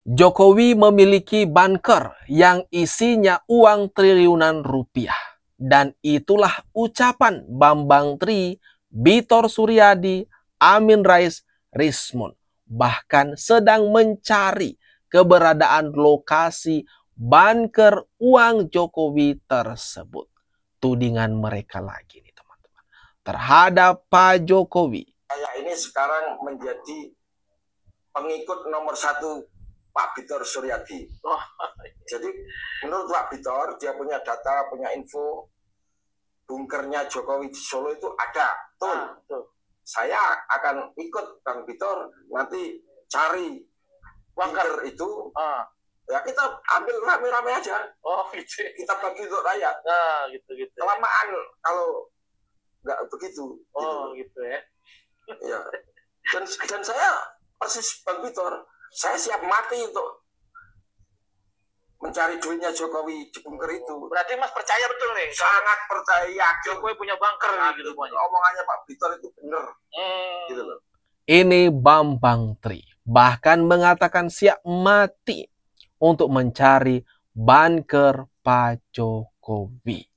Jokowi memiliki bunker yang isinya uang triliunan rupiah. Dan itulah ucapan Bambang Tri, Bitor Suryadi, Amin Rais, Rismon. Bahkan sedang mencari keberadaan lokasi bunker uang Jokowi tersebut. Tudingan mereka lagi nih teman-teman terhadap Pak Jokowi. Saya ini sekarang menjadi pengikut nomor 1 Pak Bitor Suryadi. Jadi menurut Pak Bitor, dia punya data, punya info, bunkernya Jokowi di Solo itu ada. Tuh. Saya akan ikut Bang Bitor, nanti cari bunker itu. Ya kita ambil rame-rame aja. Gitu. Kita bagi untuk rakyat. Gitu. Kelamaan kalau nggak begitu. Gitu ya. Ya. Dan saya persis Bang Bitor, saya siap mati untuk mencari duitnya Jokowi di bunker itu. Berarti Mas percaya betul nih? Sangat percaya. Jokowi punya bunker gitu. Omongannya Pak Bitor itu benar. Gitu loh. Ini Bambang Tri bahkan mengatakan siap mati untuk mencari bunker Pak Jokowi.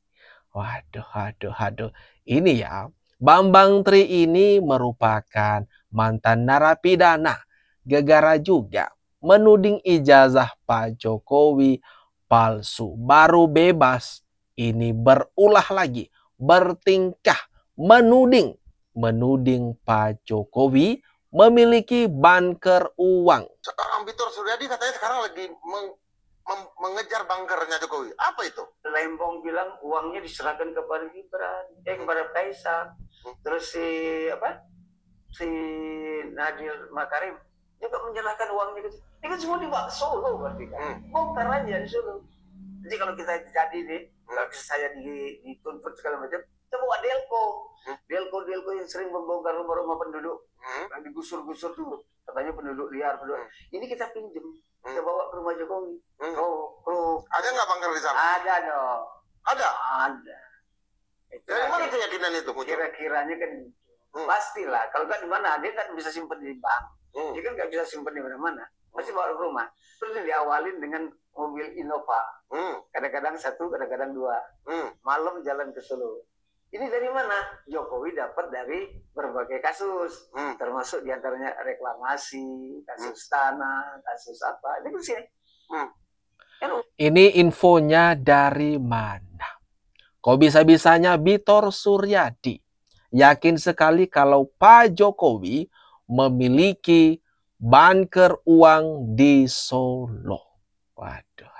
Waduh. Ini ya, Bambang Tri ini merupakan mantan narapidana. Gegara juga menuding ijazah Pak Jokowi palsu. Baru bebas, ini berulah lagi, bertingkah menuding Pak Jokowi memiliki bunker uang. Sekarang Bitor Suryadi katanya sekarang lagi mengejar bunkernya Jokowi. Apa itu? Lembong bilang uangnya diserahkan kepada Gibran, kepada Kaisang. Terus si Nadiem Makarim juga menyerahkan uangnya ke ini kan semua dibawa ke Solo berarti kan. Bongkar aja di Solo. Jadi kalau kita jadi nih, kalau saya dituntut segala macam, kita bawa Delco. Delco yang sering membongkar rumah-rumah penduduk. Yang digusur-gusur tuh. Katanya penduduk liar. Ini kita pinjem. Kita bawa ke rumah Jokowi. Ada nggak bunker di sana? Ada dong. Ada? Ada. Dari mana keyakinan itu? Kira-kiranya kan pastilah. Kalau nggak di mana, dia kan bisa simpan di bank. Dia kan nggak bisa simpan di mana-mana. Pasti bawa ke rumah. Terus diawalin dengan mobil Innova. Kadang-kadang 1, kadang-kadang 2. Malam jalan ke Solo. Ini dari mana? Jokowi dapat dari berbagai kasus. Termasuk diantaranya reklamasi, kasus tanah, kasus apa. Ini kan sini. Ini infonya dari mana? Kok bisa-bisanya Bitor Suryadi yakin sekali kalau Pak Jokowi memiliki bunker uang di Solo. Waduh.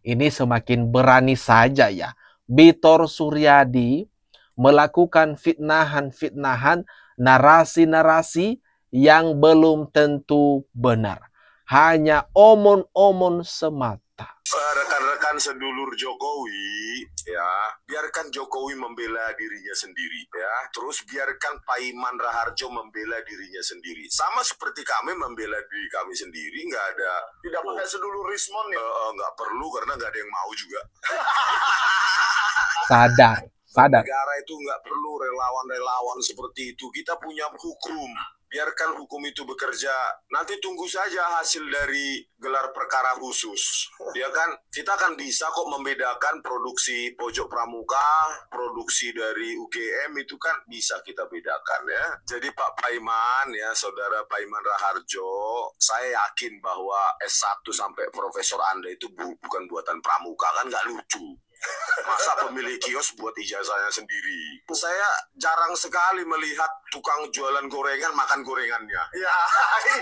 Ini semakin berani saja ya Bitor Suryadi melakukan fitnahan, narasi-narasi yang belum tentu benar. Hanya omon-omon semata. Rekan-rekan sedulur Jokowi, ya, biarkan Jokowi membela dirinya sendiri, ya. Terus biarkan Pak Iman Raharjo membela dirinya sendiri. Sama seperti kami membela diri kami sendiri, nggak ada. Tidak pakai sedulur Rismon ya? Nggak perlu karena nggak ada yang mau juga. Sadar. Negara itu nggak perlu relawan-relawan seperti itu. Kita punya hukum. Biarkan hukum itu bekerja. Nanti tunggu saja hasil dari gelar perkara khusus. Ya kan, kita akan bisa kok membedakan produksi Pojok Pramuka, produksi dari UGM itu kan bisa kita bedakan ya. Jadi Pak Paiman ya, saudara Paiman Raharjo, saya yakin bahwa S1 sampai profesor Anda itu bukan buatan Pramuka, kan nggak lucu. Masa pemilik kios buat ijazahnya sendiri. Saya jarang sekali melihat tukang jualan gorengan makan gorengannya. Ya,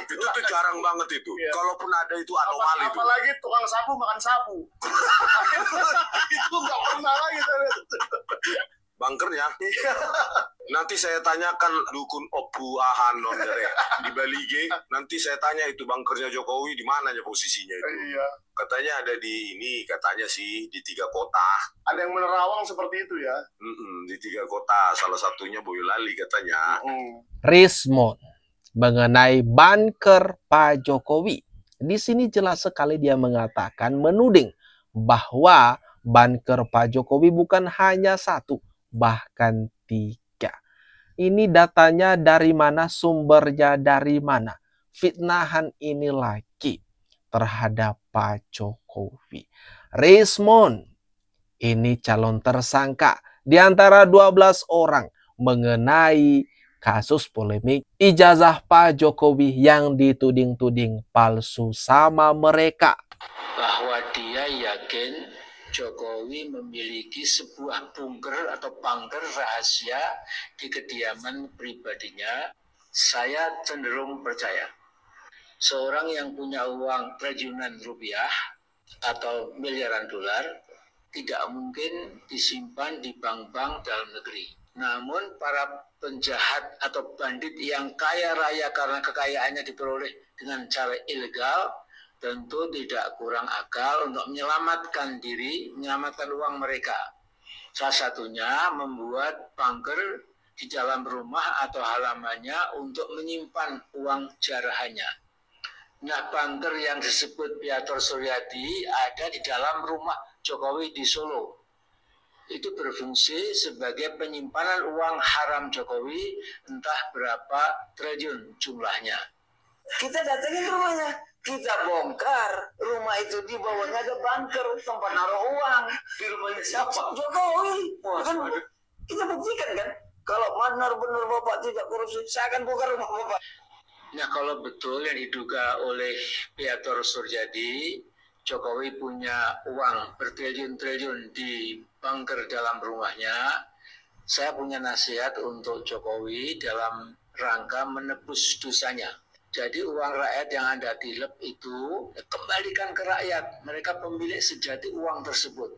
itu tuh jarang banget itu. Ya. Kalaupun ada itu anomali itu. Apalagi tukang sapu makan sapu. Itu nggak pernah lagi. Bunkernya. Nanti saya tanyakan dukun Opu Ahanon di Balige. Nanti saya tanya itu bunkernya Jokowi di mananya posisinya itu. Iya. Katanya ada di ini, katanya sih di 3 kota. Ada yang menerawang seperti itu ya? Di 3 kota, salah satunya Boyolali katanya. Rismon mengenai bunker Pak Jokowi. Di sini jelas sekali dia mengatakan, menuding bahwa bunker Pak Jokowi bukan hanya 1, bahkan 3. Ini datanya dari mana, sumbernya dari mana? Fitnahan ini lagi. terhadap Pak Jokowi. Rismond ini calon tersangka di antara 12 orang mengenai kasus polemik ijazah Pak Jokowi yang dituding-tuding palsu sama mereka. Bahwa dia yakin Jokowi memiliki sebuah bunker atau bunker rahasia di kediaman pribadinya. Saya cenderung percaya. Seorang yang punya uang triliunan rupiah atau miliaran dolar tidak mungkin disimpan di bank-bank dalam negeri. Namun para penjahat atau bandit yang kaya raya karena kekayaannya diperoleh dengan cara ilegal tentu tidak kurang akal untuk menyelamatkan diri, menyelamatkan uang mereka. Salah satunya membuat bunker di dalam rumah atau halamannya untuk menyimpan uang jarahannya. Nah, bunker yang disebut Piator Suryadi ada di dalam rumah Jokowi di Solo. Itu berfungsi sebagai penyimpanan uang haram Jokowi, entah berapa triliun jumlahnya. Kita datengin rumahnya, kita bongkar rumah itu, di bawahnya ada bunker tempat naruh uang. Di rumahnya siapa? Jokowi. Kan kita buktikan kan, kalau benar-benar Bapak tidak korupsi, saya akan bongkar rumah Bapak. Nah, kalau betul yang diduga oleh Piator Suryadi, Jokowi punya uang bertriliun-triliun di bunker dalam rumahnya, saya punya nasihat untuk Jokowi dalam rangka menebus dosanya. Jadi uang rakyat yang Anda tilep itu kembalikan ke rakyat. Mereka pemilik sejati uang tersebut.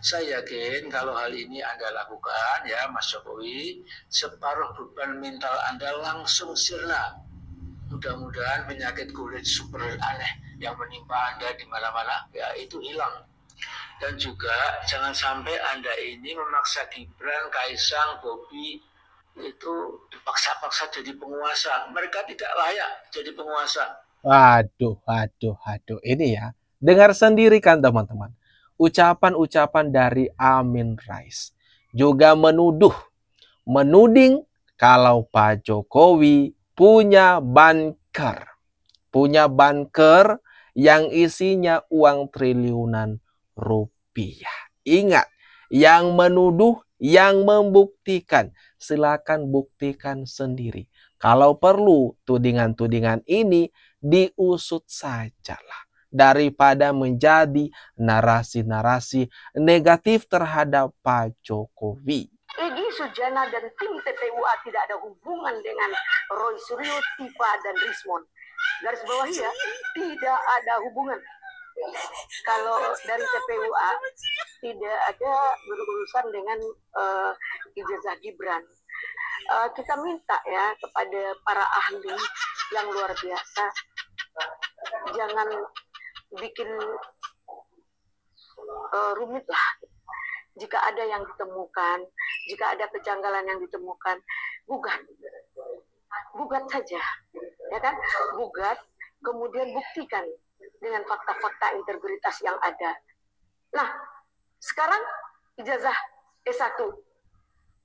Saya yakin kalau hal ini Anda lakukan, ya Mas Jokowi, separuh beban mental Anda langsung sirna. Mudah-mudahan penyakit kulit super aneh yang menimpa Anda di mana-mana, ya itu hilang. Dan juga jangan sampai Anda ini memaksa Gibran, Kaisang, Bobi itu dipaksa-paksa jadi penguasa. Mereka tidak layak jadi penguasa. Waduh. Ini ya, dengar sendiri kan teman-teman. Ucapan-ucapan dari Amin Rais juga menuding kalau Pak Jokowi punya bunker yang isinya uang triliunan rupiah. Ingat, yang menuduh, yang membuktikan, silakan buktikan sendiri. Kalau perlu, tudingan-tudingan ini diusut sajalah, daripada menjadi narasi-narasi negatif terhadap Pak Jokowi. Egy Sujana dan tim TPUA tidak ada hubungan dengan Roy Suryo, Tifa, dan Rismond. Garis bawah ya, tidak ada hubungan. Kalau dari TPUA tidak ada berurusan dengan ijazah Gibran. Kita minta ya kepada para ahli yang luar biasa, jangan bikin rumit lah. Jika ada yang ditemukan, jika ada kejanggalan yang ditemukan, gugat saja, ya kan? Gugat, kemudian buktikan dengan fakta-fakta integritas yang ada. Nah, sekarang ijazah S1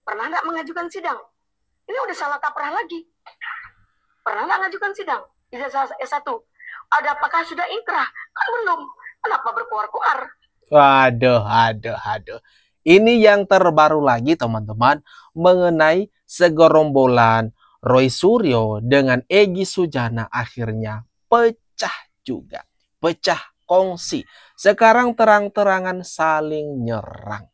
pernah nggak mengajukan sidang? Ini udah salah kaprah lagi. Pernah nggak mengajukan sidang ijazah S1? Apakah sudah inkrah? Kan belum. Kenapa berkuar-kuar? Waduh. Ini yang terbaru lagi teman-teman, mengenai segerombolan Roy Suryo dengan Egy Sujana akhirnya pecah juga. Pecah kongsi. Sekarang terang-terangan saling nyerang.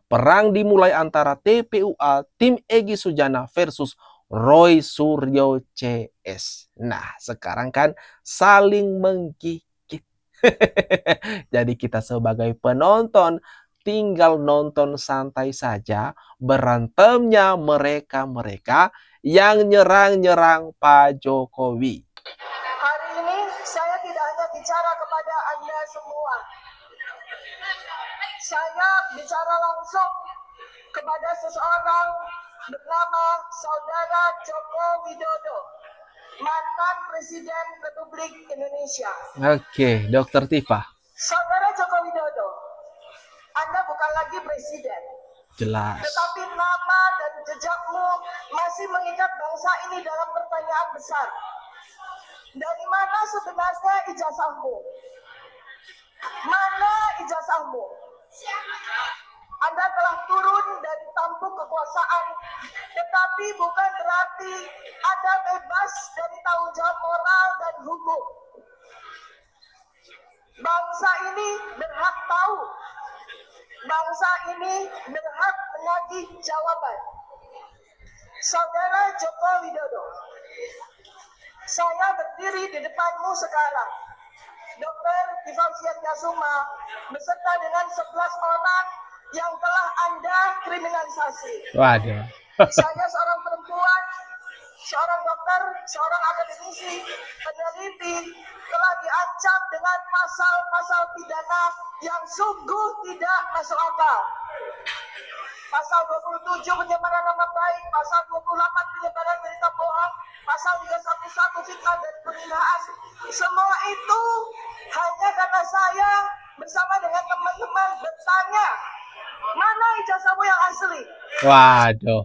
Perang dimulai antara TPUA, tim Egy Sujana versus Roy Suryo CS. Nah, sekarang kan saling menggigit. Jadi kita sebagai penonton tinggal nonton santai saja berantemnya mereka-mereka yang nyerang-nyerang Pak Jokowi. Hari ini saya tidak hanya bicara kepada Anda semua. Saya bicara langsung kepada seseorang bernama Saudara Joko Widodo, mantan Presiden Republik Indonesia. Oke, Dokter Tifa. Saudara Joko Widodo, Anda bukan lagi presiden. Jelas. Tetapi nama dan jejakmu masih mengikat bangsa ini dalam pertanyaan besar. Dari mana sebenarnya jelasnya ijazahmu? Mana ijazahmu? Anda telah turun dari tampuk kekuasaan, tetapi bukan berarti Anda bebas dari tanggung jawab moral dan hukum. Bangsa ini berhak tahu. Bangsa ini berhak menagih jawaban. Saudara Joko Widodo, saya berdiri di depanmu sekarang, Dr. Tifau Siyatnyasuma, beserta dengan 11 orang yang telah Anda kriminalisasi. Waduh. Saya seorang perempuan, seorang dokter, seorang akademisi, peneliti, telah diancam dengan pasal-pasal pidana yang sungguh tidak masuk akal. Pasal 27 pencemaran nama baik, pasal 28 penyebaran berita bohong, pasal 311 fitnah dan penghinaan. Semua itu hanya karena saya bersama dengan teman-teman bertanya, mana ijazahmu yang asli? Waduh.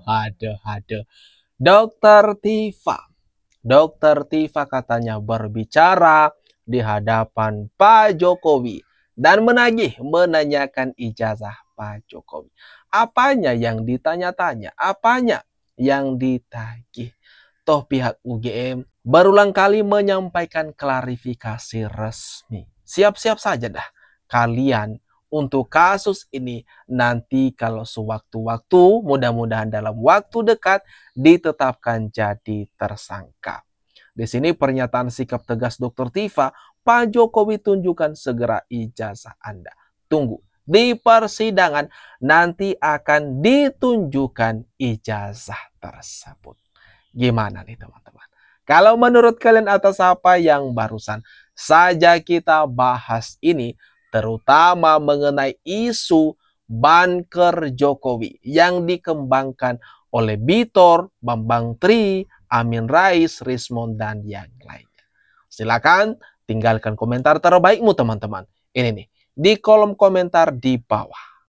Dokter Tifa katanya berbicara di hadapan Pak Jokowi dan menanyakan ijazah Pak Jokowi. Apanya yang ditanya-tanya? Apanya yang ditagih? Toh pihak UGM berulang kali menyampaikan klarifikasi resmi. Siap-siap saja dah kalian untuk kasus ini nanti kalau sewaktu-waktu, mudah-mudahan dalam waktu dekat ditetapkan jadi tersangka. Di sini pernyataan sikap tegas Dr. Tifa, Pak Jokowi tunjukkan segera ijazah Anda. Tunggu, di persidangan nanti akan ditunjukkan ijazah tersebut. Gimana nih teman-teman? Kalau menurut kalian atas apa yang barusan saja kita bahas ini, terutama mengenai isu banker Jokowi yang dikembangkan oleh Bitor, Bambang Tri, Amin Rais, Rismond, dan yang lainnya. Silakan tinggalkan komentar terbaikmu teman-teman. Ini nih, di kolom komentar di bawah.